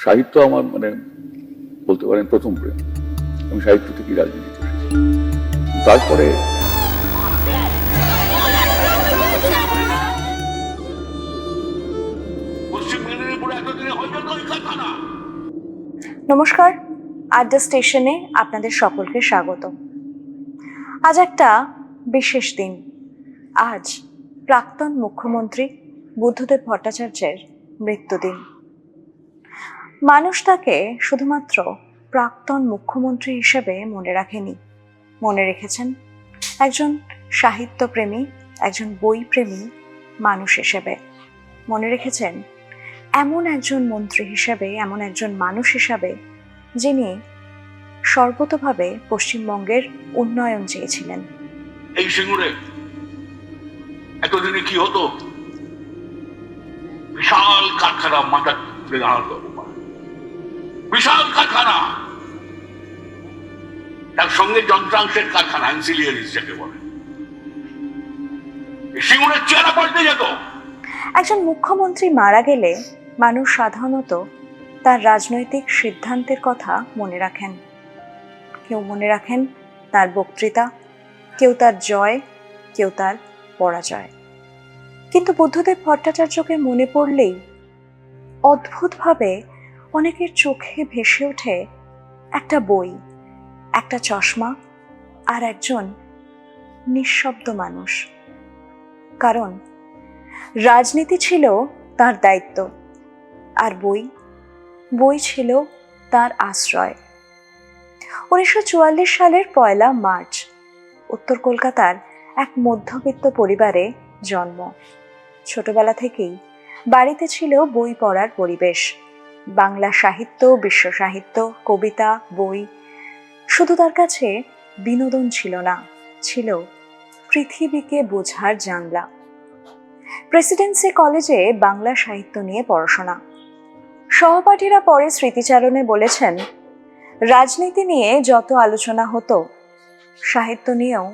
সাহিত্য আমার মানে বলতে পারেন প্রথম প্রেম। আমি সাহিত্য থেকে রাজনীতিতে এসেছি। তারপরে নমস্কার, আড্ডা স্টেশনে আপনাদের সকলকে স্বাগত। আজ একটা বিশেষ দিন। আজ প্রাক্তন মুখ্যমন্ত্রী বুদ্ধদেব ভট্টাচার্যের মৃত্যুদিন। মানুষ তাকে শুধুমাত্র প্রাক্তন মুখ্যমন্ত্রী হিসেবে মনে রাখেনি, মনে রেখেছেন একজন সাহিত্যপ্রেমী, একজন বইপ্রেমী মানুষ হিসেবে। মনে রেখেছেন এমন একজন মন্ত্রী হিসাবে, এমন একজন মানুষ হিসাবে যিনি সর্বতোভাবে পশ্চিমবঙ্গের উন্নয়ন চেয়েছিলেন। এই সিঙ্গুরে এতদিনে কি হতো, বিশাল কারখানা, মাথা বিশাল কারখানা, তার সঙ্গে যন্ত্রাংশের কারখানা, অ্যান্সিলিয়ারিজ যাকে বলে, সিঙ্গুরের চেহারা পাল্টে যেত। একজন মুখ্যমন্ত্রী মারা গেলে মানুষ সাধারণত তার রাজনৈতিক সিদ্ধান্তের কথা মনে রাখেন। কেউ মনে রাখেন তার বক্তৃতা, কেউ তার জয়, কেউ তার পরাজয়। কিন্তু বুদ্ধদেব ভট্টাচার্যকে মনে পড়লেই অদ্ভুতভাবে অনেকের চোখে ভেসে ওঠে একটা বই, একটা চশমা আর একজন নিঃশব্দ মানুষ। কারণ রাজনীতি ছিল তার দায়িত্ব, আর বই ছিল তার আশ্রয়। 1944 সালের 1 মার্চ উত্তর কলকাতার এক মধ্যবিত্ত পরিবারে জন্ম। ছোটবেলা থেকেই বাড়িতে ছিল বই পড়ার পরিবেশ। বাংলা সাহিত্য, বিশ্ব সাহিত্য, কবিতা, বই শুধু তার কাছে বিনোদন ছিল না, ছিল পৃথিবীকে বোঝার জানলা। প্রেসিডেন্সি কলেজে বাংলা সাহিত্য নিয়ে পড়াশোনা। সহপাঠীরা পরে স্মৃতিচারণে বলেছেন, রাজনীতি নিয়ে যত আলোচনা হতো, সাহিত্য নিয়েও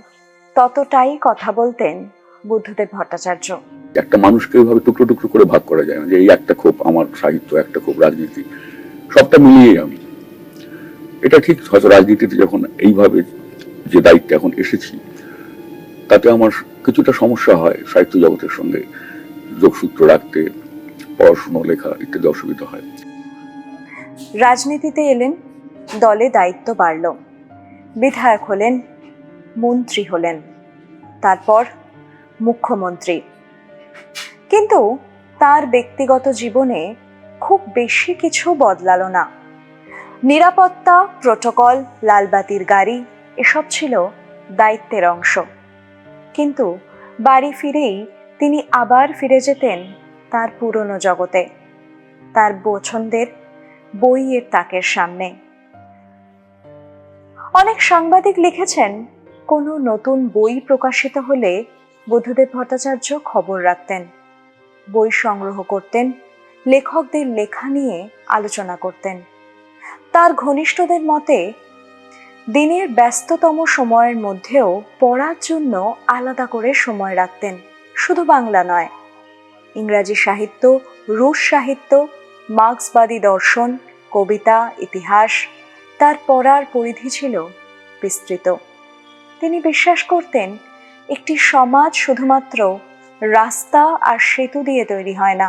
ততটাই কথা বলতেন বুদ্ধদেব ভট্টাচার্য। একটা মানুষকে ওইভাবে টুকরো টুকরো করে ভাগ করা যায় না, যে এই একটা ক্ষোভ আমার সাহিত্য, একটা ক্ষোভ রাজনীতি, সবটা মিলিয়ে আমি। এটা ঠিক, হয়তো রাজনীতিতে যখন এইভাবে যে দায়িত্বে এখন এসেছি, তাতে আমার কিছুটা সমস্যা হয় সাহিত্য জগতের সঙ্গে যোগসূত্র রাখতে, পড়াশুনো, লেখা ইত্যাদি অসুবিধা হয়। রাজনীতিতে এলেন, দলে দায়িত্ব বাড়ল, বিধায়ক হলেন, মন্ত্রী হলেন, তারপর মুখ্যমন্ত্রী। কিন্তু তার ব্যক্তিগত জীবনে খুব বেশি কিছু বদলালো না। নিরাপত্তা, প্রটোকল, লালবাতির গাড়ি এসব ছিল দায়িত্বের অংশ। কিন্তু বাড়ি ফিরেই তিনি আবার ফিরে যেতেন তার পুরনো জগতে, তার পছন্দের বইয়ের তাকের সামনে। অনেক সাংবাদিক লিখেছেন, কোনো নতুন বই প্রকাশিত হলে বুদ্ধদেব ভট্টাচার্য খবর রাখতেন, বই সংগ্রহ করতেন, লেখকদের লেখা নিয়ে আলোচনা করতেন। তার ঘনিষ্ঠদের মতে দিনের ব্যস্ততম সময়ের মধ্যেও পড়ার জন্য আলাদা করে সময় রাখতেন। শুধু বাংলা নয়, ইংরাজি সাহিত্য, রুশ সাহিত্য, মার্ক্সবাদী দর্শন, কবিতা, ইতিহাস, তার পড়ার পরিধি ছিল বিস্তৃত। তিনি বিশ্বাস করতেন, একটি সমাজ শুধুমাত্র রাস্তা আর সেতু দিয়ে তৈরি হয় না,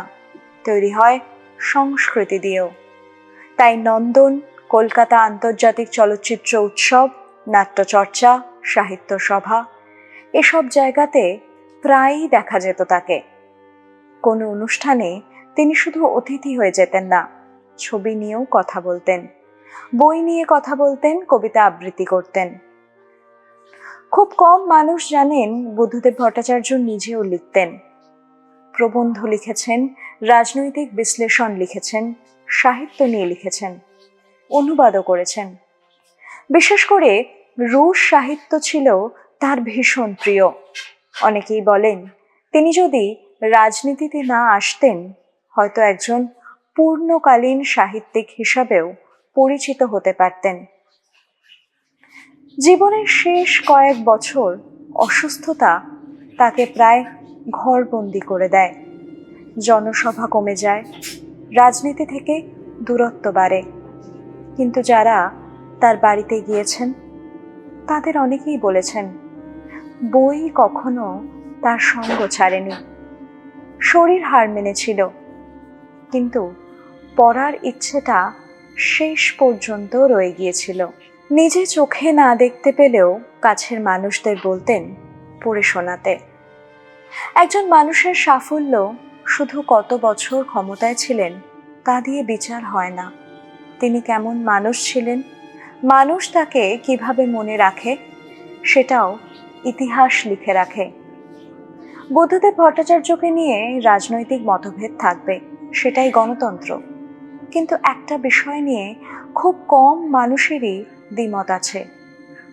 তৈরি হয় সংস্কৃতি দিয়েও। তাই নন্দন, কলকাতা আন্তর্জাতিক চলচ্চিত্র উৎসব, নাট্যচর্চা, সাহিত্য সভা এসব জায়গাতে প্রায়ই দেখা যেত তাকে। কোনো অনুষ্ঠানে তিনি শুধু অতিথি হয়ে যেতেন না, ছবি নিয়েও কথা বলতেন, বই নিয়ে কথা বলতেন, কবিতা আবৃত্তি করতেন। খুব কম মানুষ জানেন বুদ্ধদেব ভট্টাচার্য নিজেও লিখতেন, প্রবন্ধ লিখেছেন, রাজনৈতিক বিশ্লেষণ লিখেছেন, সাহিত্য নিয়ে লিখেছেন, অনুবাদও করেছেন। বিশেষ করে রুশ সাহিত্য ছিল তার ভীষণ প্রিয়। অনেকেই বলেন, তিনি যদি রাজনীতিতে না আসতেন, হয়তো একজন পূর্ণকালীন সাহিত্যিক হিসাবেও পরিচিত হতে পারতেন। জীবনের শেষ কয়েক বছর অসুস্থতা তাকে প্রায় ঘরবন্দি করে দেয়। জনসভা কমে যায়, রাজনীতি থেকে দূরত্ব বাড়ে। কিন্তু যারা তার বাড়িতে গিয়েছেন তাদের অনেকেই বলেছেন বই কখনো তার সঙ্গ ছাড়েনি। শরীর হার মেনেছিল, কিন্তু পড়ার ইচ্ছেটা শেষ পর্যন্ত রয়ে গিয়েছিল। নিজে চোখে না দেখতে পেলেও কাছের মানুষদের বলতেন পড়ে শোনাতে। একজন মানুষের সাফল্য শুধু কত বছর ক্ষমতায় ছিলেন তা দিয়ে বিচার হয় না, তিনি কেমন মানুষ ছিলেন, মানুষ তাকে কিভাবে মনে রাখে সেটাও ইতিহাস লিখে রাখে। বুদ্ধদেব ভট্টাচার্যকে নিয়ে রাজনৈতিক মতভেদ থাকবে, সেটাই গণতন্ত্র। কিন্তু একটা বিষয় নিয়ে খুব কম মানুষেরই দ্বিমত আছে,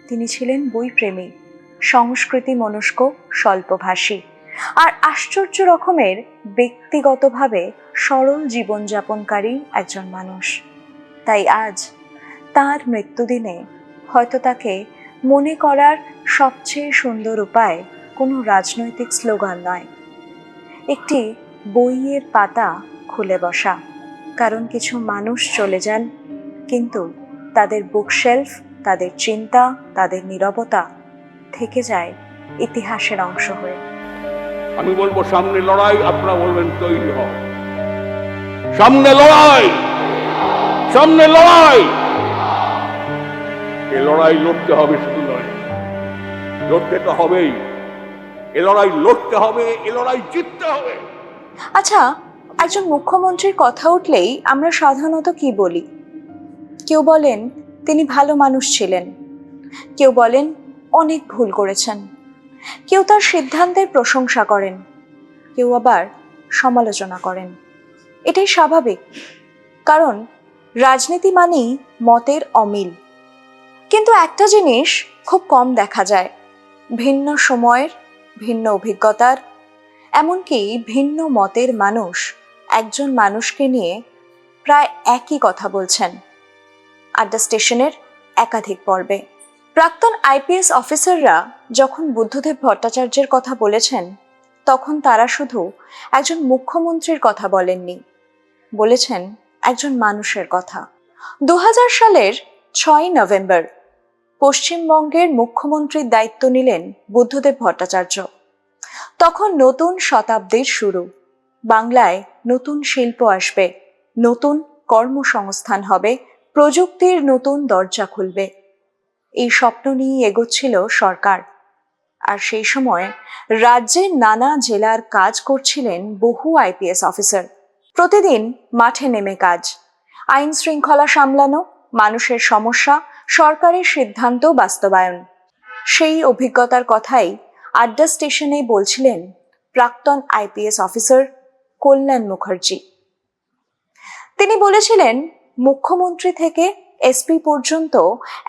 তিনি ছিলেন বইপ্রেমী, সংস্কৃতি মনস্ক, স্বল্পভাষী আর আশ্চর্য রকমের ব্যক্তিগতভাবে সরল জীবনযাপনকারী একজন মানুষ। তাই আজ তার মৃত্যুদিনে হয়তো তাকে মনে করার সবচেয়ে সুন্দর উপায় কোনো রাজনৈতিক স্লোগান নয়, একটি বইয়ের পাতা খুলে বসা। কারণ কিছু মানুষ চলে যান, কিন্তু তাদের বুকশেলফ, তাদের চিন্তা, তাদের নীরবতা থেকে যায় ইতিহাসের অংশ হয়ে। আমি বলবো সামনে লড়াই, আপনারা বলবেন তৈরি হও। সামনে লড়াই, সামনে লড়াই। এ লড়াই লড়তে হবে, শুধু নয়, লড়তে তো হবেই। এ লড়াই লড়তে হবে, এ লড়াই জিততে হবে। আচ্ছা, একজন মুখ্যমন্ত্রীর কথা উঠলেই আমরা সাধারণত কি বলি? কেউ বলেন তিনি ভালো মানুষ ছিলেন, কেউ বলেন অনেক ভুল করেছেন, কেউ তার সিদ্ধান্তের প্রশংসা করেন, কেউ আবার সমালোচনা করেন। এটাই স্বাভাবিক, কারণ রাজনীতি মানেই মতের অমিল। কিন্তু একটা জিনিস খুব কম দেখা যায়, ভিন্ন সময়ের, ভিন্ন অভিজ্ঞতার, এমনকি ভিন্ন মতের মানুষ একজন মানুষকে নিয়ে প্রায় একই কথা বলছেন। আড্ডা স্টেশনের একাধিক পর্বে প্রাক্তন আইপিএস অফিসাররা যখন বুদ্ধদেব ভট্টাচার্যের কথা বলেছেন, তখন তারা শুধু একজন মুখ্যমন্ত্রীর কথা বলেননি, বলেছেন একজন মানুষের কথা। 2000 সালের 6 নভেম্বর পশ্চিমবঙ্গের মুখ্যমন্ত্রীর দায়িত্ব নিলেন বুদ্ধদেব ভট্টাচার্য। তখন নতুন শতাব্দীর শুরু, বাংলায় নতুন শিল্প আসবে, নতুন কর্মসংস্থান হবে, প্রযুক্তির নতুন দরজা খুলবে। এই স্বপ্ন নিয়ে এগোচ্ছিল সরকার। আর সেই সময় রাজ্যের নানা জেলার কাজ করছিলেন বহু আইপিএস অফিসার। প্রতিদিন মাঠে নেমে কাজ, আইন শৃঙ্খলা সামলানো, মানুষের সমস্যা, সরকারের সিদ্ধান্ত বাস্তবায়ন। সেই অভিজ্ঞতার কথাই আড্ডা স্টেশনে বলছিলেন প্রাক্তন আইপিএস অফিসার কল্যাণ মুখার্জি। তিনি বলেছিলেন মুখ্যমন্ত্রী থেকে এসপি পর্যন্ত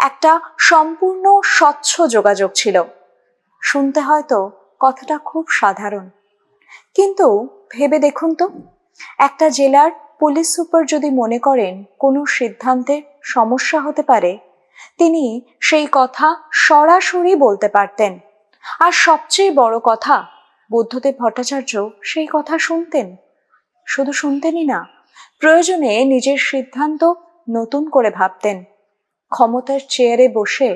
একটা সম্পূর্ণ স্বচ্ছ যোগাযোগ ছিল। শুনতে হয়তো কথাটা খুব সাধারণ, কিন্তু ভেবে দেখুন তো, একটা জেলার পুলিশ সুপার যদি মনে করেন কোনো সিদ্ধান্তের সমস্যা হতে পারে, তিনি সেই কথা সরাসরি বলতে পারতেন। আর সবচেয়ে বড় কথা, বুদ্ধদেব ভট্টাচার্য সেই কথা শুনতেন। শুধু শুনতেনই না, প্রয়োজনে নিজের সিদ্ধান্ত নতুন করে ভাবতেন। ক্ষমতার চেয়ারে বসে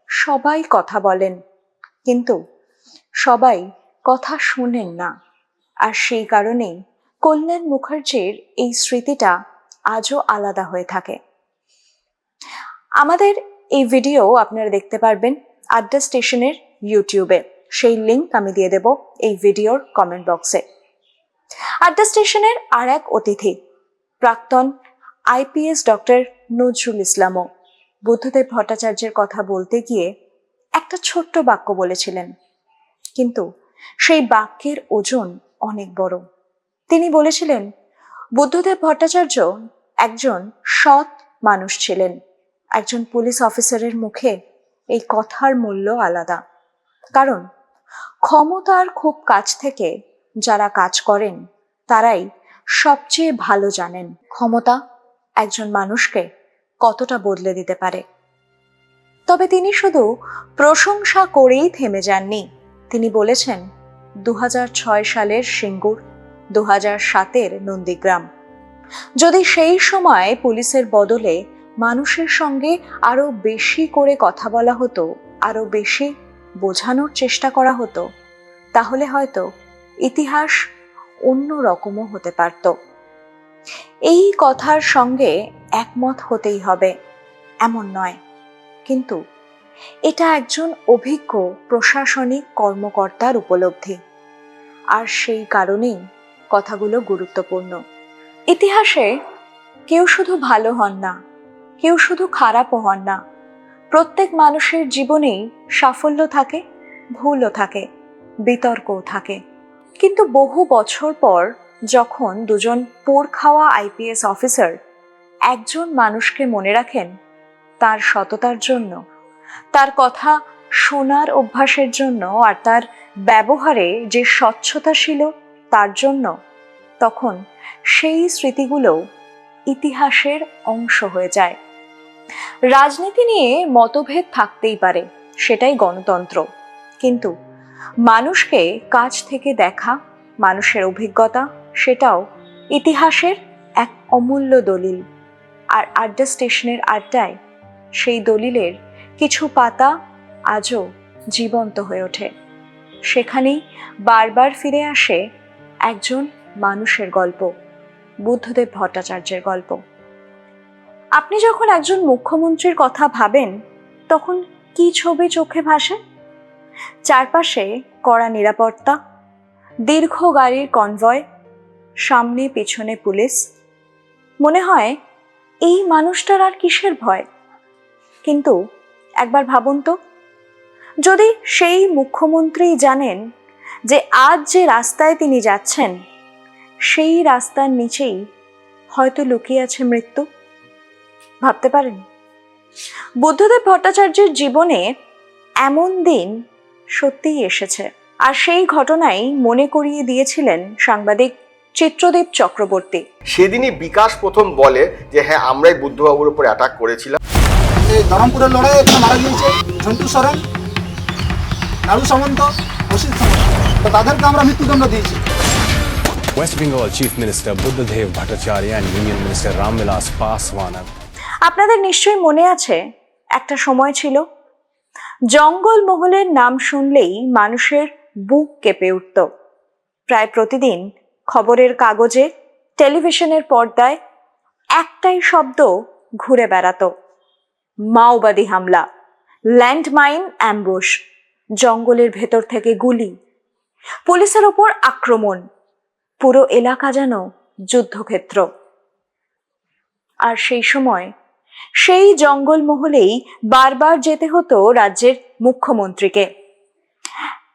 সবাই কথা বলেন, কিন্তু সবাই কথা শোনেন না। আর সেই কারণেই কল্যাণ মুখার্জির এই স্মৃতিটা আজও আলাদা হয়ে থাকে। আমাদের এই ভিডিও আপনারা দেখতে পারবেন আড্ডা স্টেশনের ইউটিউবে, সেই লিংক আমি দিয়ে দেব এই ভিডিওর কমেন্ট বক্সে। আড্ডা স্টেশনের আর এক অতিথি প্রাক্তন আইপিএস ডক্টর নজরুল ইসলামও বুদ্ধদেব ভট্টাচার্যের কথা বলতে গিয়ে একটা ছোট্ট বাক্য বলেছিলেন, কিন্তু সেই বাক্যের ওজন অনেক বড়। তিনি বলেছিলেন বুদ্ধদেব ভট্টাচার্য একজন সৎ মানুষ ছিলেন। একজন পুলিশ অফিসারের মুখে এই কথার মূল্য আলাদা, কারণ ক্ষমতার খুব কাছ থেকে যারা কাজ করেন তারাই সবচেয়ে ভালো জানেন ক্ষমতা একজন মানুষকে কতটা বদলে দিতে পারে। তবে তিনি শুধু প্রশংসা করেই থেমে যাননি। তিনি বলেছেন 2006 সালের সিঙ্গুর, 2007-এর নন্দীগ্রাম, যদি সেই সময় পুলিশের বদলে মানুষের সঙ্গে আরো বেশি করে কথা বলা হতো, আরো বেশি বোঝানোর চেষ্টা করা হতো, তাহলে হয়তো ইতিহাস অন্য রকমও হতে পারত। এই কথার সঙ্গে একমত হতেই হবে এমন নয়, কিন্তু এটা একজন অভিজ্ঞ প্রশাসনিক কর্মকর্তার উপলব্ধি, আর সেই কারণেই কথাগুলো গুরুত্বপূর্ণ। ইতিহাসে কেউ শুধু ভালো হন না, কেউ শুধু খারাপও হন না। প্রত্যেক মানুষের জীবনেই সাফল্য থাকে, ভুলও থাকে, বিতর্কও থাকে। কিন্তু বহু বছর পর যখন দুজন পোড় খাওয়া আইপিএস অফিসার একজন মানুষকে মনে রাখেন তার সততার জন্য, তার কথা শোনার অভ্যাসের জন্য, আর তার ব্যবহারে যে স্বচ্ছতা ছিল তার জন্য, তখন সেই স্মৃতিগুলো ইতিহাসের অংশ হয়ে যায়। রাজনীতি নিয়ে মতভেদ থাকতেই পারে, সেটাই গণতন্ত্র, কিন্তু মানুষকে কাছ থেকে দেখা, মানুষের অভিজ্ঞতা, সেটাও ইতিহাসের এক অমূল্য দলিল। আর আড্ডা স্টেশনের আড্ডায় সেই দলিলের কিছু পাতা আজও জীবন্ত হয়ে ওঠে। সেখানেই বারবার ফিরে আসে একজন মানুষের গল্প, বুদ্ধদেব ভট্টাচার্যের গল্প। আপনি যখন একজন মুখ্যমন্ত্রীর কথা ভাবেন, তখন কি ছবি চোখে ভাসে? চারপাশে কড়া নিরাপত্তা, দীর্ঘ গাড়ির কনভয়, সামনে পেছনে পুলিশ। মনে হয় এই মানুষটার আর কিসের ভয়? কিন্তু একবার ভাবুন তো, যদি সেই মুখ্যমন্ত্রী জানেন যে আজ যে রাস্তায় তিনি যাচ্ছেন সেই রাস্তার নিচেই হয়তো লুকিয়ে আছে মৃত্যু। ভাবতে পারেন, বুদ্ধদেব ভট্টাচার্যের জীবনে এমন দিন সত্যিই এসেছে। আর সেই ঘটনাই মনে করিয়ে দিয়েছিলেন সাংবাদিক চিত্রদীপ চক্রবর্তী। সেদিনই বিকাশ প্রথম বলে যে হ্যাঁ, আমরাই বুদ্ধবাবুর উপর অ্যাটাক করেছিলাম। এই ধরমপুরের লড়াইয়ে এখানে মারা গিয়েছে ঝন্টু সরেন, নাড়ু সামন্ত, অসিত সামন্ত, তো তাদেরকে আমরা মৃত্যুদণ্ড দিয়েছি। West Bengal Chief Minister Buddhadev Bhattacharya and Union Minister Ramvilas Paswan. আপনাদের নিশ্চয়ই মনে আছে, একটা সময় ছিল জঙ্গলমহলের নাম শুনলেই মানুষের বুক কেঁপে উঠত। প্রায় প্রতিদিন খবরের কাগজে, টেলিভিশনের পর্দায় একটাই শব্দ ঘুরে বেড়াতো: মাওবাদী হামলা, ল্যান্ডমাইন অ্যাম্বুশ, জঙ্গলের ভেতর থেকে গুলি, পুলিশের ওপর আক্রমণ, পুরো এলাকা যেন যুদ্ধক্ষেত্র। আর সেই সময় সেই জঙ্গলমহলেই বারবার যেতে হতো রাজ্যের মুখ্যমন্ত্রীকে।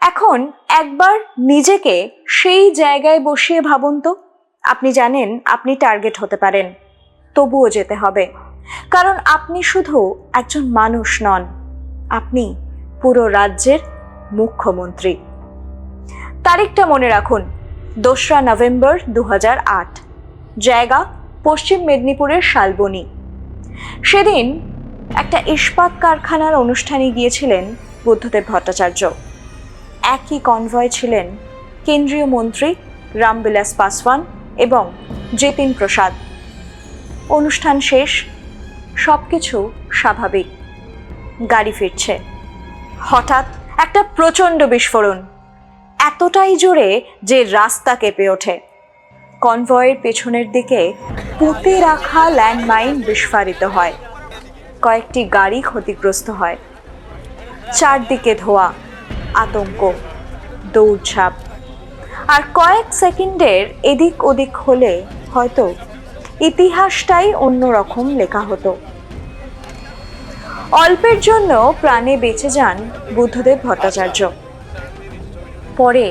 এখন একবার নিজেকে সেই জায়গায় বসিয়ে ভাবুন তো, আপনি জানেন আপনি টার্গেট হতে পারেন, তবুও যেতে হবে, কারণ আপনি শুধু একজন মানুষ নন, আপনি পুরো রাজ্যের মুখ্যমন্ত্রী। তারিখটা মনে রাখুন, 2রা নভেম্বর 2008, জায়গা পশ্চিম মেদিনীপুরের শালবনী। সেদিন একটা ইস্পাত কারখানার অনুষ্ঠানে গিয়েছিলেন বুদ্ধদেব ভট্টাচার্য। একই কনভয় ছিলেন কেন্দ্রীয় মন্ত্রী রামবিলাস পাসওয়ান এবং জিতিন প্রসাদ। অনুষ্ঠান শেষ, সবকিছু স্বাভাবিক, গাড়ি ফিরছে। হঠাৎ একটা প্রচণ্ড বিস্ফোরণ, এতটাই জোরে যে রাস্তা কেঁপে ওঠে। কনভয়ের পেছনের দিকে পুঁতে রাখা ল্যান্ডমাইন বিস্ফোরিত হয়, কয়েকটি গাড়ি ক্ষতিগ্রস্ত হয়। চারদিকে ধোঁয়া, আতঙ্ক, দৌড়ঝাঁপ। আর কয়েক সেকেন্ডের এদিক ওদিক হলে হয়তো ইতিহাসটাই অন্যরকম লেখা হতো। অল্পের জন্য প্রাণে বেঁচে যান বুদ্ধদেব ভট্টাচার্য। পরে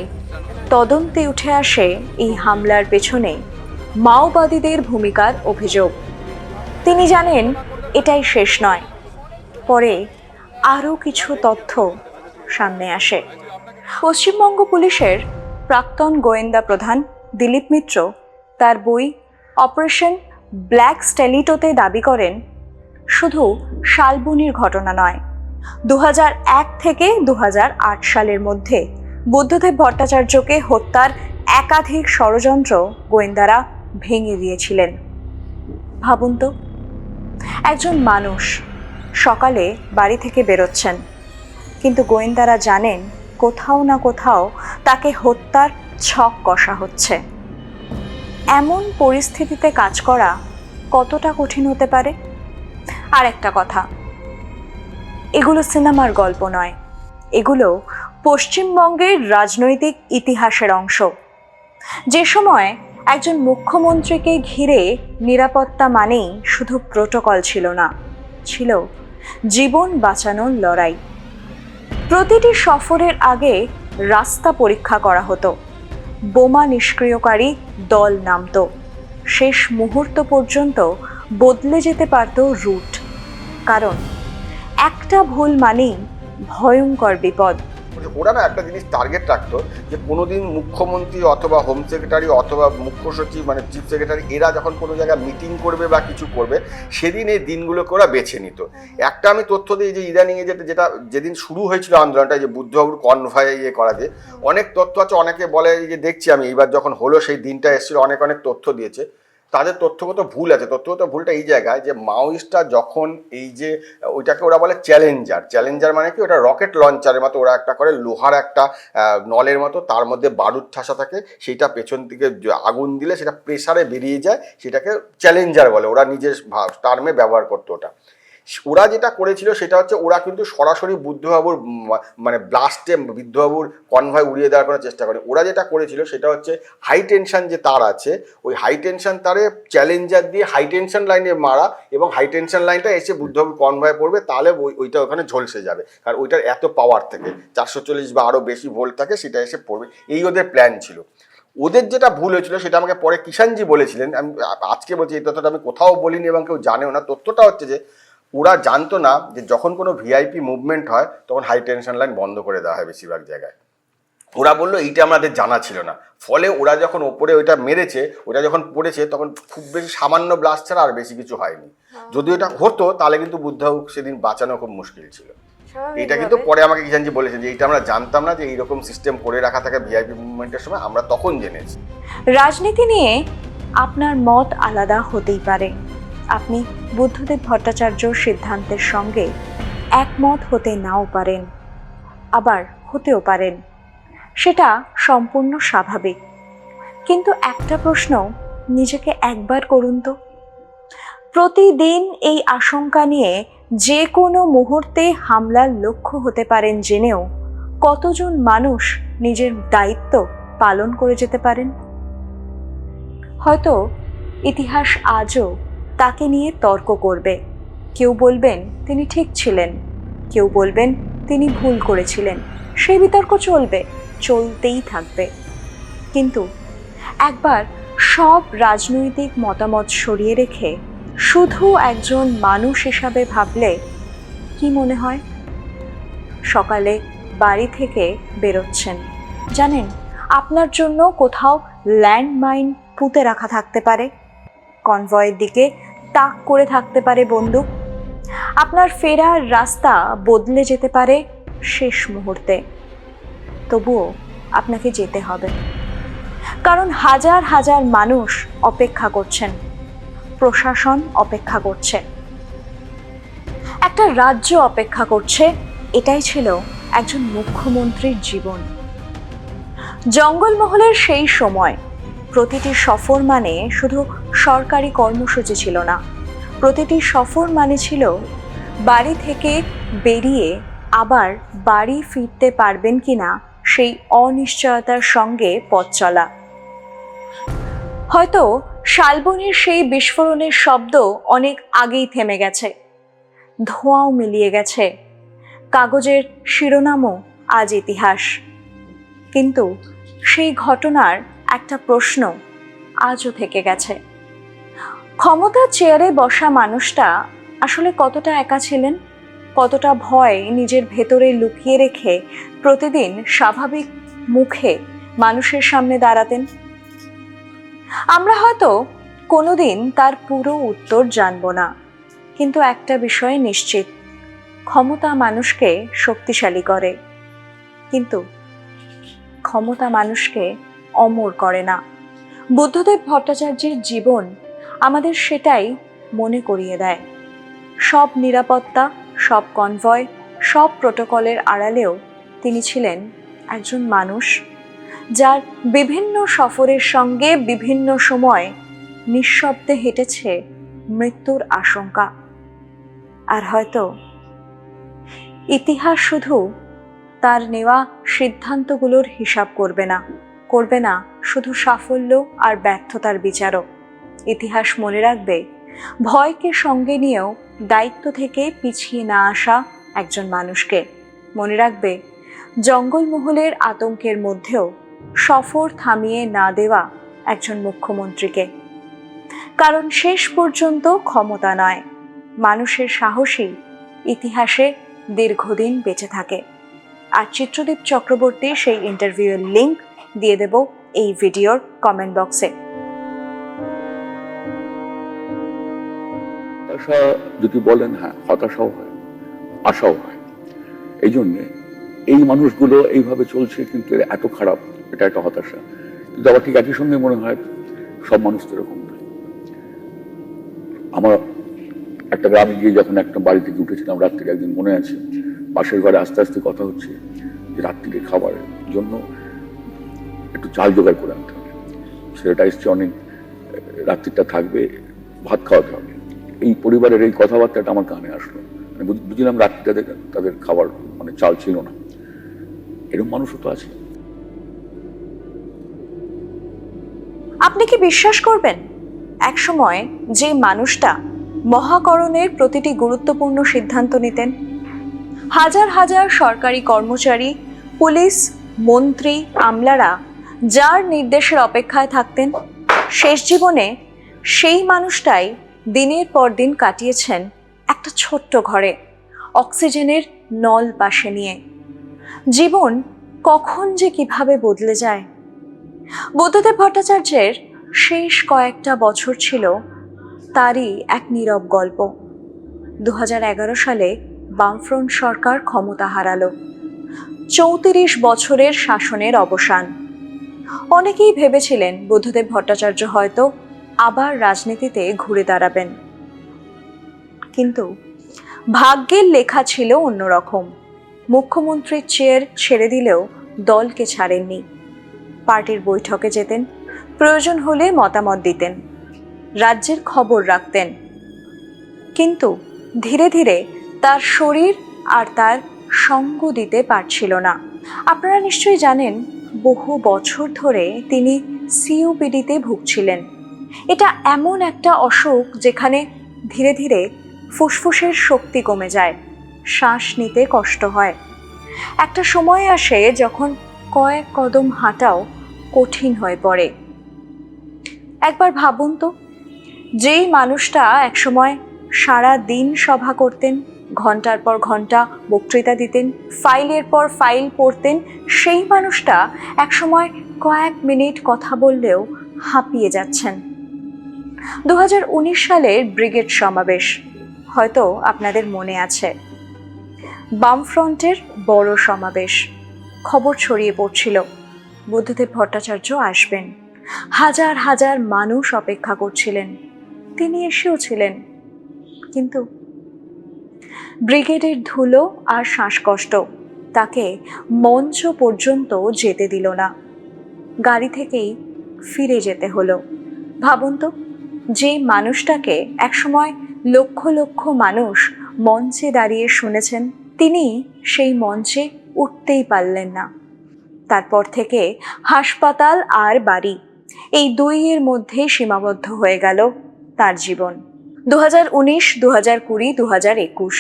তদন্তে উঠে আসে এই হামলার পেছনে মাওবাদীদের ভূমিকার অভিযোগ। তিনি জানেন এটাই শেষ নয়। পরে আরও কিছু তথ্য সামনে আসে। পশ্চিমবঙ্গ পুলিশের প্রাক্তন গোয়েন্দা প্রধান দিলীপ মিত্র তার বই অপারেশন ব্ল্যাক স্টেলিটোতে দাবি করেন, শুধু শালবনির ঘটনা নয়, 2001 থেকে 2008 সালের মধ্যে বুদ্ধদেব ভট্টাচার্যকে হত্যার একাধিক ষড়যন্ত্র গোয়েন্দারা ভেঙে দিয়েছিলেন। ভাবুন তো, একজন মানুষ সকালে বাড়ি থেকে বেরোচ্ছেন, কিন্তু গোয়েন্দারা জানেন কোথাও না কোথাও তাকে হত্যার ছক কষা হচ্ছে। এমন পরিস্থিতিতে কাজ করা কতটা কঠিন হতে পারে? আর একটা কথা, এগুলো সিনেমার গল্প নয়, এগুলো পশ্চিমবঙ্গের রাজনৈতিক ইতিহাসের অংশ। যে সময় একজন মুখ্যমন্ত্রীকে ঘিরে নিরাপত্তা মানেই শুধু প্রোটোকল ছিল না, ছিল জীবন বাঁচানোর লড়াই। প্রতিটি সফরের আগে রাস্তা পরীক্ষা করা হতো, বোমা নিষ্ক্রিয়কারী দল নামতো, শেষ মুহূর্ত পর্যন্ত বদলে যেতে পারত রুট, কারণ একটা ভুল মানেই ভয়ঙ্কর বিপদ। ওরা না একটা জিনিস টার্গেট রাখতো যে কোনোদিন মুখ্যমন্ত্রী অথবা হোম সেক্রেটারি অথবা মুখ্য সচিব মানে চিফ সেক্রেটারি এরা যখন কোনো জায়গায় মিটিং করবে বা কিছু করবে, সেদিন এই দিনগুলোকে ওরা বেছে নিত। একটা আমি তথ্য দিই যে ইদানিংয়ে যেটা যেদিন শুরু হয়েছিল আন্দোলনটা, যে বুদ্ধবাবুর কনভয়ে করা দিয়ে অনেক তথ্য আছে। অনেকে বলে যে দেখছি আমি এইবার যখন হলো সেই দিনটা এসেছিল, অনেক তথ্য দিয়েছে, তাদের তথ্যগত ভুল আছে। তথ্যগত ভুলটা এই জায়গায় যে মাওয়িস্টরা যখন এই যে ওইটাকে ওরা বলে চ্যালেঞ্জার মানে কি, ওটা রকেট লঞ্চারের মতো ওরা একটা করে লোহার একটা নলের মতো, তার মধ্যে বারুদ ঠাসা থাকে, সেটা পেছন থেকে আগুন দিলে সেটা প্রেসারে বেরিয়ে যায়, সেটাকে চ্যালেঞ্জার বলে, ওরা নিজের টার্মে ব্যবহার করতো ওটা। ওরা যেটা করেছিল সেটা হচ্ছে ওরা কিন্তু সরাসরি বুদ্ধবাবুর মানে ব্লাস্টে বুদ্ধবাবুর কনভয় উড়িয়ে দেওয়ার কোনো চেষ্টা করে। ওরা যেটা করেছিল সেটা হচ্ছে হাই টেনশন যে তার আছে, ওই হাই টেনশন তারে চ্যালেঞ্জার দিয়ে হাই টেনশন লাইনে মারা, এবং হাই টেনশন লাইনটা এসে বুদ্ধবাবুর কনভয় পড়বে, তাহলে ওইটা ওখানে ঝলসে যাবে, কারণ ওইটার এত পাওয়ার থাকে, 440 বা আরও বেশি ভোল্ট থাকে, সেটা এসে পড়বে। এই ওদের প্ল্যান ছিল। ওদের যেটা ভুল হয়েছিল সেটা আমাকে পরে কিষাণজি বলেছিলেন, আমি আজকে বলছি এই তথ্যটা আমি কোথাও বলিনি এবং কেউ জানেও না। তথ্যটা হচ্ছে যে ওরা জানতো না যে যখন কোনো ভিআইপি মুভমেন্ট হয় তখন হাই টেনশন লাইন বন্ধ করে দেওয়া হয় বেশিরভাগ জায়গায়। ওরা বললো এইটা আমাদের জানা ছিল না, ফলে ওরা যখন ওপরে ওইটা মেরেছে, ওটা যখন পড়েছে তখন খুব বেশি সামান্য ব্লাস্ট ছাড়া আর বেশি কিছু হয়নি। যদি ওটা হতো তাহলে কিন্তু বুদ্ধবাবু সেদিন বাঁচানো খুব মুশকিল ছিল। এটা কিন্তু পরে আমাকে কিষাণজি বলেছেন যে এইটা আমরা জানতাম না যে এইরকম সিস্টেম করে রাখা থাকে ভিআইপি মুভমেন্টের সময়, আমরা তখন জেনেছি। রাজনীতি নিয়ে আপনার মত আলাদা হতেই পারে, আপনি বুদ্ধদেব ভট্টাচার্যর সিদ্ধান্তের সঙ্গে একমত হতে নাও পারেন, আবার হতেও পারেন, সেটা সম্পূর্ণ স্বাভাবিক। কিন্তু একটা প্রশ্ন নিজেকে একবার করুন তো, প্রতিদিন এই আশঙ্কা নিয়ে যে কোনো মুহূর্তে হামলার লক্ষ্য হতে পারেন জেনেও কতজন মানুষ নিজের দায়িত্ব পালন করে যেতে পারেন? হয়তো ইতিহাস আজও তাকে নিয়ে তর্ক করবে। কেউ বলবেন তিনি ঠিক ছিলেন, কেউ বলবেন তিনি ভুল করেছিলেন। সেই বিতর্ক চলবে, চলতেই থাকবে। কিন্তু একবার সব রাজনৈতিক মতামত সরিয়ে রেখে শুধু একজন মানুষ হিসাবে ভাবলে কি মনে হয়? সকালে বাড়ি থেকে বেরোচ্ছেন, জানেন আপনার জন্য কোথাও ল্যান্ডমাইন পুঁতে রাখা থাকতে পারে, কনভয়ের দিকে তাক করে থাকতে পারে বন্দুক, আপনার ফেরার রাস্তা বদলে যেতে পারে শেষ মুহূর্তে। তবুও আপনাকে যেতে হবে, কারণ হাজার হাজার মানুষ অপেক্ষা করছেন, প্রশাসন অপেক্ষা করছে, একটা রাজ্য অপেক্ষা করছে। এটাই ছিল একজন মুখ্যমন্ত্রীর জীবন। জঙ্গলমহলের সেই সময় প্রতিটি সফর মানে শুধু সরকারি কর্মসূচি ছিল না, প্রতিটি সফর মানে ছিল বাড়ি থেকে বেরিয়ে আবার বাড়ি ফিরতে পারবেন কিনা সেই অনিশ্চয়তার সঙ্গে পথ চলা। হয়তো শালবনির সেই বিস্ফোরণের শব্দ অনেক আগেই থেমে গেছে, ধোঁয়াও মিলিয়ে গেছে, কাগজের শিরোনামও আজ ইতিহাস। কিন্তু সেই ঘটনার একটা প্রশ্ন আজও থেকে গেছে, ক্ষমতার চেয়ারে বসা মানুষটা আসলে কতটা একা ছিলেন, কতটা ভয় নিজের ভেতরে লুকিয়ে রেখে প্রতিদিন স্বাভাবিক মুখে মানুষের সামনে দাঁড়াতেন। আমরা হয়তো কোনোদিন তার পুরো উত্তর জানব না, কিন্তু একটা বিষয়ে নিশ্চিত, ক্ষমতা মানুষকে শক্তিশালী করে, কিন্তু ক্ষমতা মানুষকে অমর করে না। বুদ্ধদেব ভট্টাচার্যের জীবন আমাদের সেটাই মনে করিয়ে দেয়। সব নিরাপত্তা, সব কনভয়, সব প্রোটোকলের আড়ালেও তিনি ছিলেন একজন মানুষ, যার বিভিন্ন সফরের সঙ্গে বিভিন্ন সময় নিঃশব্দে হেঁটেছে মৃত্যুর আশঙ্কা। আর হয়তো ইতিহাস শুধু তার নেওয়া সিদ্ধান্তগুলোর হিসাব করবে না শুধু সাফল্য আর ব্যর্থতার বিচারও। ইতিহাস মনে রাখবে ভয়কে সঙ্গে নিয়েও দায়িত্ব থেকে পিছিয়ে না আসা একজন মানুষকে। মনে রাখবে জঙ্গলমহলের আতঙ্কের মধ্যেও সফর থামিয়ে না দেওয়া একজন মুখ্যমন্ত্রীকে। কারণ শেষ পর্যন্ত ক্ষমতা নয়, মানুষের সাহসী ইতিহাসে দীর্ঘদিন বেঁচে থাকে। আর চিত্রদীপ চক্রবর্তীর সেই ইন্টারভিউয়ের লিংক দিয়ে দেব এই ভিডিওর কমেন্ট বক্সে। হতাশা যদি বলেন, হ্যাঁ হতাশাও হয়, আশাও হয়। এই জন্যে এই মানুষগুলো এইভাবে চলছে, কিন্তু এত খারাপ, এটা একটা হতাশা। কিন্তু আবার ঠিক একই সঙ্গে মনে হয় সব মানুষ তো এরকম নয়। আমার একটা গ্রামে গিয়ে যখন একটা বাড়ি থেকে উঠেছিলাম রাত্রিরে, একদিন মনে আছে, পাশের ঘরে আস্তে আস্তে কথা হচ্ছে যে রাত্রিরে খাবারের জন্য একটু চাল জোগাড় করে আনতে হবে। ছেলেটা এসছে, অনেক রাত্রিটা থাকবে, ভাত খাওয়াতে হবে। এই পরিবারের এই কথাবার্তাটা আমার কানে আসলো, মানে বুঝলাম রাত্রিটা তাদের খাবার মানে চাল ছিল না। এরকম মানুষও তো আছে। আপনি কি বিশ্বাস করবেন, একসময় যে মানুষটা মহাকরণের প্রতিটি গুরুত্বপূর্ণ সিদ্ধান্ত নিতেন, হাজার হাজার সরকারি কর্মচারী, পুলিশ, মন্ত্রী, আমলারা যার নির্দেশের অপেক্ষায় থাকতেন, শেষ জীবনে সেই মানুষটাই দিনের পর দিন কাটিয়েছেন একটা ছোট্ট ঘরে, অক্সিজেনের নল পাশে নিয়ে। জীবন কখন যে কিভাবে বদলে যায়। বুদ্ধদেব ভট্টাচার্যের শেষ কয়েকটা বছর ছিল তারই এক নীরব গল্প। 2011 সালে বামফ্রন্ট সরকার ক্ষমতা হারালো। 34 বছরের শাসনের অবসান। অনেকেই ভেবেছিলেন বুদ্ধদেব ভট্টাচার্য হয়তো আবার রাজনীতিতে ঘুরে দাঁড়াবেন, কিন্তু ভাগ্যের লেখা ছিল অন্যরকম। মুখ্যমন্ত্রীর চেয়ার ছেড়ে দিলেও দলকে ছাড়েননি। পার্টির বৈঠকে যেতেন, প্রয়োজন হলে মতামত দিতেন, রাজ্যের খবর রাখতেন। কিন্তু ধীরে ধীরে তার শরীর আর তার সঙ্গ দিতে পারছিল না। আপনারা নিশ্চয়ই জানেন, বহু বছর ধরে তিনি সিওপিডিতে ভুগছিলেন। এটা এমন একটা অসুখ যেখানে ধীরে ধীরে ফুসফুসের শক্তি কমে যায়, শ্বাস নিতে কষ্ট হয়। একটা সময় আসে যখন কয়েক কদম হাঁটাও কঠিন হয়ে পড়ে। একবার ভাবুন তো, যেই মানুষটা একসময় সারা দিন সভা করতেন, ঘন্টার পর ঘন্টা বক্তৃতা দিতেন, ফাইলের পর ফাইল পড়তেন, সেই মানুষটা একসময় কয়েক মিনিট কথা বললেও হাঁপিয়ে যাচ্ছেন। 2019 সালের ব্রিগেড সমাবেশ হয়তো আপনাদের মনে আছে। বামফ্রন্টের বড় সমাবেশ, খবর ছড়িয়ে পড়ছিল বুদ্ধদেব ভট্টাচার্য আসবেন। হাজার হাজার মানুষ অপেক্ষা করছিলেন, তিনি এসেও ছিলেন। কিন্তু ব্রিগেডের ধুলো আর শ্বাসকষ্ট তাকে মঞ্চ পর্যন্ত যেতে দিল না। গাড়ি থেকেই ফিরে যেতে হলো। ভাবুন তো, যে মানুষটাকে একসময় লক্ষ লক্ষ মানুষ মঞ্চে দাঁড়িয়ে শুনেছেন, তিনি সেই মঞ্চে উঠতেই পারলেন না। তারপর থেকে হাসপাতাল আর বাড়ি, এই দুইয়ের মধ্যে সীমাবদ্ধ হয়ে গেল তার জীবন। 2019, 2020, 2021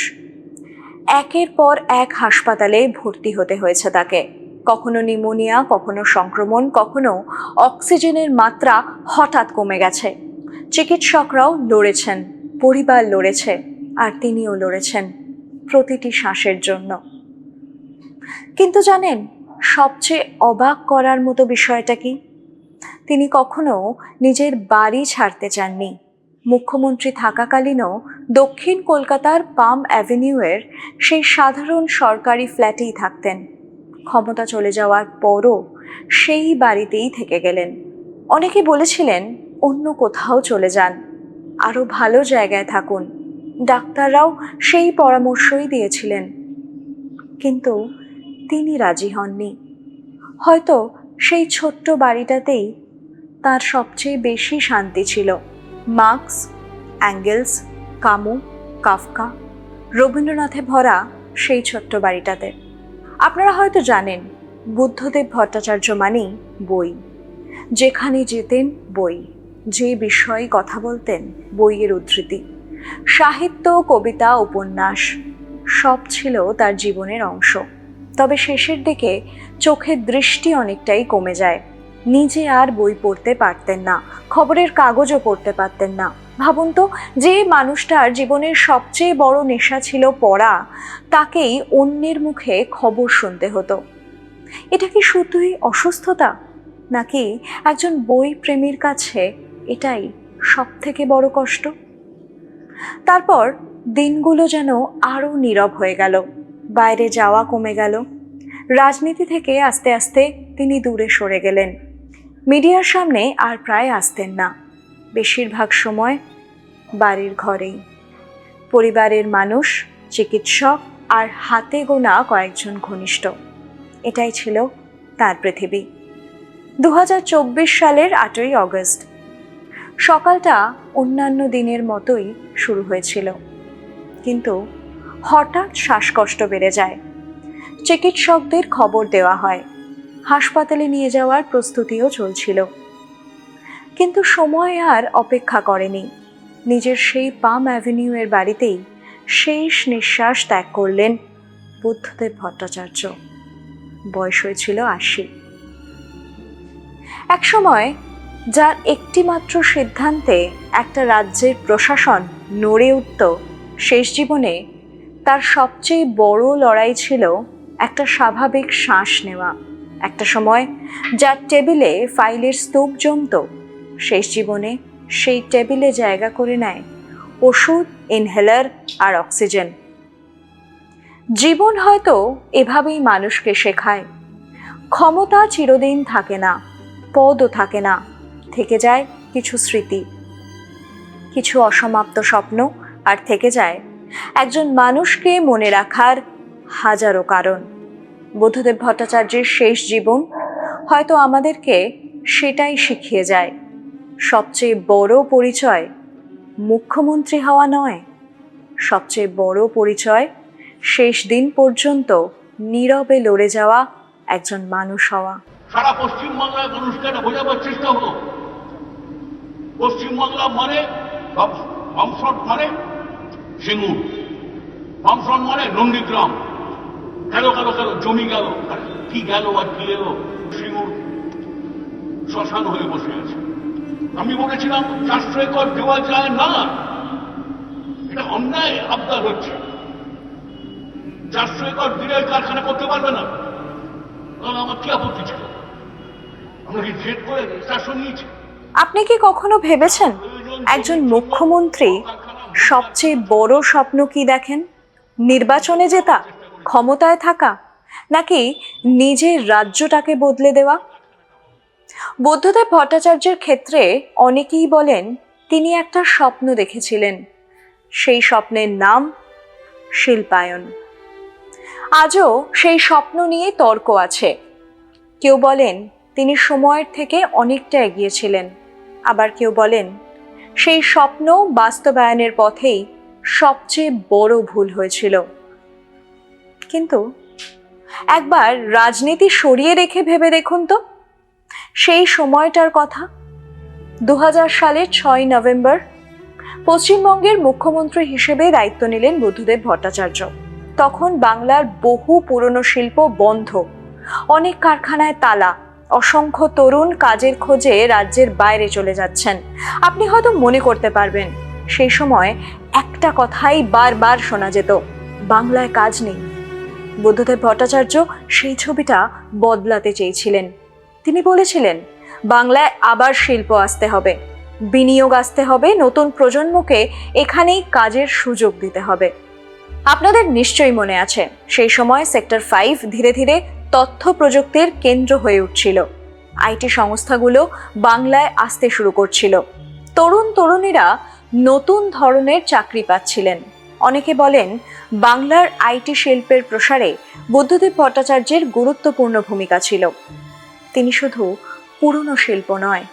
একের পর এক হাসপাতালে ভর্তি হতে হয়েছে তাকে। কখনো নিউমোনিয়া, কখনো সংক্রমণ, কখনো অক্সিজেনের মাত্রা হঠাৎ কমে গেছে। চিকিৎসকরাও লড়েছেন, পরিবার লড়েছে, আর তিনিও লড়েছেন প্রতিটি শ্বাসের জন্য। কিন্তু জানেন, সবচেয়ে অবাক করার মতো বিষয়টা কি? তিনি কখনো নিজের বাড়ি ছাড়তে চাননি। মুখ্যমন্ত্রী থাকাকালীনও দক্ষিণ কলকাতার পাম অ্যাভিনিউয়ের সেই সাধারণ সরকারি ফ্ল্যাটেই থাকতেন। ক্ষমতা চলে যাওয়ার পরও সেই বাড়িতেই থেকে গেলেন। অনেকে বলেছিলেন অন্য কোথাও চলে যান, আরও ভালো জায়গায় থাকুন। ডাক্তাররাও সেই পরামর্শই দিয়েছিলেন, কিন্তু তিনি রাজি হননি। হয়তো সেই ছোট্ট বাড়িটাতেই তার সবচেয়ে বেশি শান্তি ছিল। মার্কস, অ্যাঙ্গেলস, কামু, কাফকা, রবীন্দ্রনাথে ভরা সেই ছোট্ট বাড়িটাতে। আপনারা হয়তো জানেন, বুদ্ধদেব ভট্টাচার্য মানেই বই। যেখানে যেতেন বই, যে বিষয়ে কথা বলতেন বইয়ের উদ্ধৃতি। সাহিত্য, কবিতা, উপন্যাস সব ছিল তার জীবনের অংশ। তবে শেষের দিকে চোখের দৃষ্টি অনেকটাই কমে যায়। নিজে আর বই পড়তে পারতেন না, খবরের কাগজও পড়তে পারতেন না। ভাবুন তো, যে মানুষটার জীবনের সবচেয়ে বড় নেশা ছিল পড়া, তাকেই অন্যের মুখে খবর শুনতে হতো। এটা কি শুধুই অসুস্থতা, নাকি একজন বই প্রেমীর কাছে এটাই সব থেকে বড় কষ্ট? তারপর দিনগুলো যেন আরও নীরব হয়ে গেল। বাইরে যাওয়া কমে গেল। রাজনীতি থেকে আস্তে আস্তে তিনি দূরে সরে গেলেন। মিডিয়ার সামনে আর প্রায় আসতেন না। বেশিরভাগ সময় বাড়ির ঘরেই। পরিবারের মানুষ, চিকিৎসক আর হাতে গোনা কয়েকজন ঘনিষ্ঠ, এটাই ছিল তার পৃথিবী। 2024 সালের 8ই অগস্ট সকালটা অন্যান্য দিনের মতোই শুরু হয়েছিল, কিন্তু হঠাৎ শ্বাসকষ্ট বেড়ে যায়। চিকিৎসকদের খবর দেওয়া হয়, হাসপাতালে নিয়ে যাওয়ার প্রস্তুতিও চলছিল। কিন্তু সময় আর অপেক্ষা করেনি। নিজের সেই পাম অ্যাভিনিউয়ের বাড়িতেই শেষ নিঃশ্বাস ত্যাগ করলেন বুদ্ধদেব ভট্টাচার্য। বয়স হয়েছিল 80। একসময় যার একটিমাত্র সিদ্ধান্তে একটা রাজ্যের প্রশাসন নড়ে উঠত, শেষ জীবনে তার সবচেয়ে বড় লড়াই ছিল একটা স্বাভাবিক শ্বাস নেওয়া। একটা সময় যার টেবিলে ফাইলের স্তূপ জমত, শেষ জীবনে সেই টেবিলে জায়গা করে নেয় ওষুধ, ইনহেলার আর অক্সিজেন। জীবন হয়তো এভাবেই মানুষকে শেখায়, ক্ষমতা চিরদিন থাকে না, পদও থাকে না, থেকে যায় কিছু স্মৃতি, কিছু অসমাপ্ত স্বপ্ন, আর থেকে যায় একজন মানুষকে মনে রাখার হাজারো কারণ। বুদ্ধদেব ভট্টাচার্যের শেষ জীবন হয়তো আমাদেরকে সেটাই শিখিয়ে যায়। সবচেয়ে বড় পরিচয় মুখ্যমন্ত্রী হওয়া নয়, সবচেয়ে বড় পরিচয় শেষ দিন পর্যন্ত নীরবে লড়ে যাওয়া একজন মানুষ হওয়া। সারা পশ্চিমবাংলার মানুষকে এটা বোঝাবার চেষ্টা হলো, পশ্চিমবাংলা মানে বামফ্রন্ট মানে সিঙ্গুর, বামফ্রন্ট মানে নন্দীগ্রাম। গেল গেল গেল জমি গেল, কি গেল আর কি এলো, সিঙ্গুর শ্মশান হয়ে বসে আছে। আমি বলেছিলাম 400 একর দেওয়া যায় না, এটা অন্যায় আবদার হচ্ছে। 400 একর দিলে কারখানা করতে পারবে না, তাহলে আমার কি আপত্তি ছিল? আমরা কি জেদ করে 400 নিয়েছি? আপনি কি কখনো ভেবেছেন একজন মুখ্যমন্ত্রী সবচেয়ে বড় স্বপ্ন কি দেখেন? নির্বাচনে জেতা, ক্ষমতায় থাকা, নাকি নিজের রাজ্যটাকে বদলে দেওয়া? বুদ্ধদেব ভট্টাচার্যের ক্ষেত্রে অনেকেই বলেন তিনি একটা স্বপ্ন দেখেছিলেন। সেই স্বপ্নের নাম শিল্পায়ন। আজও সেই স্বপ্ন নিয়ে তর্ক আছে। কেউ বলেন তিনি সময়ের থেকে অনেকটা এগিয়েছিলেন, আবার কেউ বলেন সেই স্বপ্ন বাস্তবায়নের পথেই সবচেয়ে বড় ভুল হয়েছিল। কিন্তু একবার রাজনীতি সরিয়ে রেখে ভেবে দেখুন তো সেই সময়টার কথা। 2000 সালের 6ই নভেম্বর পশ্চিমবঙ্গের মুখ্যমন্ত্রী হিসেবে দায়িত্ব নিলেন বুদ্ধদেব ভট্টাচার্য। তখন বাংলার বহু পুরনো শিল্প বন্ধ, অনেক কারখানায় তালা, অসংখ্য তরুণ কাজের খোঁজে রাজ্যের বাইরে চলে যাচ্ছেন। আপনি হয়তো মনে করতে পারবেন সেই সময় একটা কথাই বারবার শোনা যেত, বাংলায় কাজ নেই। বুদ্ধদেব ভট্টাচার্য সেই ছবিটা বদলাতে চেয়েছিলেন। তিনি বলেছিলেন বাংলায় আবার শিল্প আসতে হবে, বিনিয়োগ আসতে হবে, নতুন প্রজন্মকে এখানেই কাজের সুযোগ দিতে হবে। আপনাদের নিশ্চয়ই মনে আছে সেই সময় সেক্টর 5 ধীরে ধীরে তথ্য প্রযুক্তির কেন্দ্র হয়ে উঠছিল। আইটি সংস্থাগুলো বাংলায় আসতে শুরু করছিল। তরুণ তরুণীরা নতুন ধরনের চাকরি পাচ্ছিলেন। অনেকে বলেন বাংলার আইটি শিল্পের প্রসারে বুদ্ধদেব ভট্টাচার্যের গুরুত্বপূর্ণ ভূমিকা ছিল। তিনি শুধু পুরনো শিল্প নয়,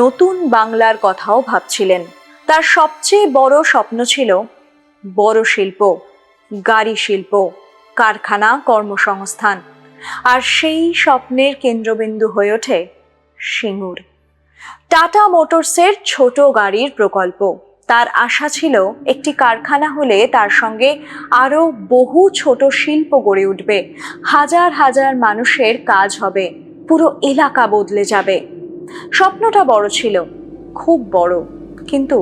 নতুন বাংলার কথাও ভাবছিলেন। তার সবচেয়ে বড় স্বপ্ন ছিল বড় শিল্প, গাড়ি শিল্প, কারখানা, কর্মসংস্থান। আর সেই স্বপ্নের কেন্দ্রবিন্দু হয়ে ওঠে সিঙ্গুর। টাটা মোটরসের ছোট গাড়ির প্রকল্প। তার আশা ছিল একটি কারখানা হলে তার সঙ্গে আরও বহু ছোট শিল্প গড়ে উঠবে, হাজার হাজার মানুষের কাজ হবে, পুরো এলাকা বদলে যাবে। স্বপ্নটা বড় ছিল, খুব বড়, কিন্তু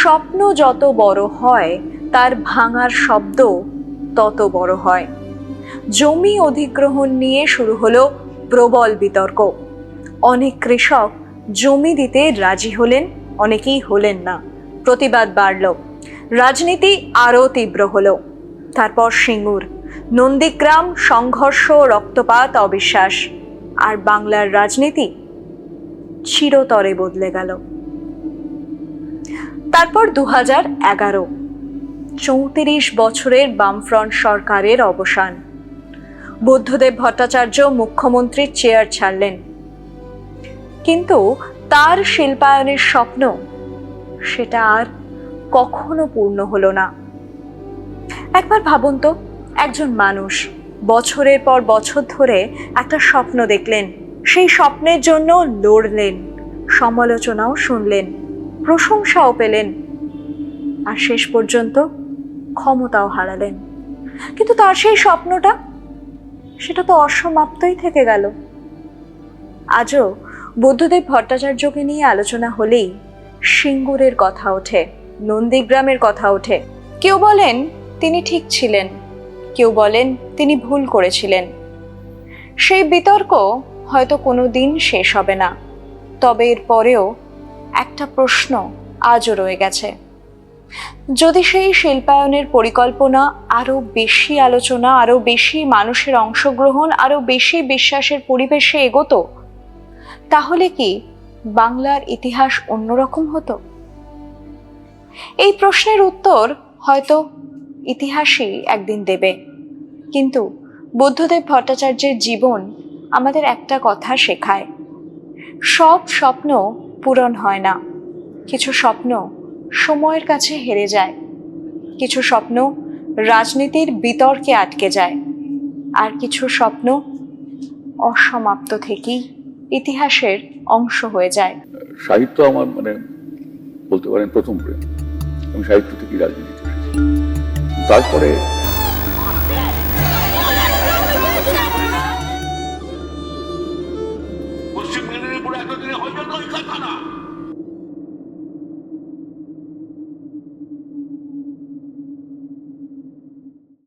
স্বপ্ন যত বড় হয় তার ভাঙার শব্দ তত বড় হয়। জমি অধিগ্রহণ নিয়ে শুরু হলো প্রবল বিতর্ক। অনেক কৃষক জমি দিতে রাজি হলেন, অনেকেই হলেন না। প্রতিবাদ বাড়ল, রাজনীতি আরও তীব্র হলো। তারপর সিঙ্গুর, নন্দীগ্রাম, সংঘর্ষ, রক্তপাত, অবিশ্বাস, আর বাংলার রাজনীতি চিরতরে বদলে গেল। তারপর 2011, 34 বছরের বামফ্রন্ট সরকারের অবসান। বুদ্ধদেব ভট্টাচার্য মুখ্যমন্ত্রীর চেয়ার ছাড়লেন, কিন্তু তার শিল্পায়নের স্বপ্ন সেটা আর কখনো পূর্ণ হলো না। একবার ভাবুন তো, একজন মানুষ বছরের পর বছর ধরে একটা স্বপ্ন দেখলেন, সেই স্বপ্নের জন্য লড়লেন, সমালোচনাও শুনলেন, প্রশংসাও পেলেন, আর শেষ পর্যন্ত ক্ষমতাও হারালেন। কিন্তু তার সেই স্বপ্নটা, সেটা তো অসমাপ্তই থেকে গেল। আজও বুদ্ধদেব ভট্টাচার্যকে নিয়ে আলোচনা হলেই সিঙ্গুরের কথা ওঠে, নন্দীগ্রামের কথা ওঠে। কেউ বলেন তিনি ঠিক ছিলেন, কেউ বলেন তিনি ভুল করেছিলেন। সেই বিতর্ক হয়তো কোনো দিন শেষ হবে না, তবে এর পরেও একটা প্রশ্ন আজও রয়ে গেছে। যদি সেই শিল্পায়নের পরিকল্পনা আরও বেশি আলোচনা, আরও বেশি মানুষের অংশগ্রহণ, আরও বেশি বিশ্বাসের পরিবেশে এগোতো, তাহলে কি বাংলার ইতিহাস অন্যরকম হতো? এই প্রশ্নের উত্তর হয়তো ইতিহাসই একদিন দেবে। কিন্তু বুদ্ধদেব ভট্টাচার্যের জীবন আমাদের একটা কথা শেখায়, সব স্বপ্ন পূরণ হয় না। কিছু স্বপ্ন সময়ের কাছে হেরে যায়, কিছু স্বপ্ন রাজনীতির বিতর্কে আটকে যায়, আর কিছু স্বপ্ন অসমাপ্ত থেকেই ইতিহাসের অংশ হয়ে যায়। সাহিত্য আমার বলতে পারেন প্রথম প্রেম। আমি সাহিত্য থেকেই রাজনীতিতে এসেছি। তারপরে পশ্চিম মেদিনীপুরে এতদিনে হয়ে গেল এই কারখানা।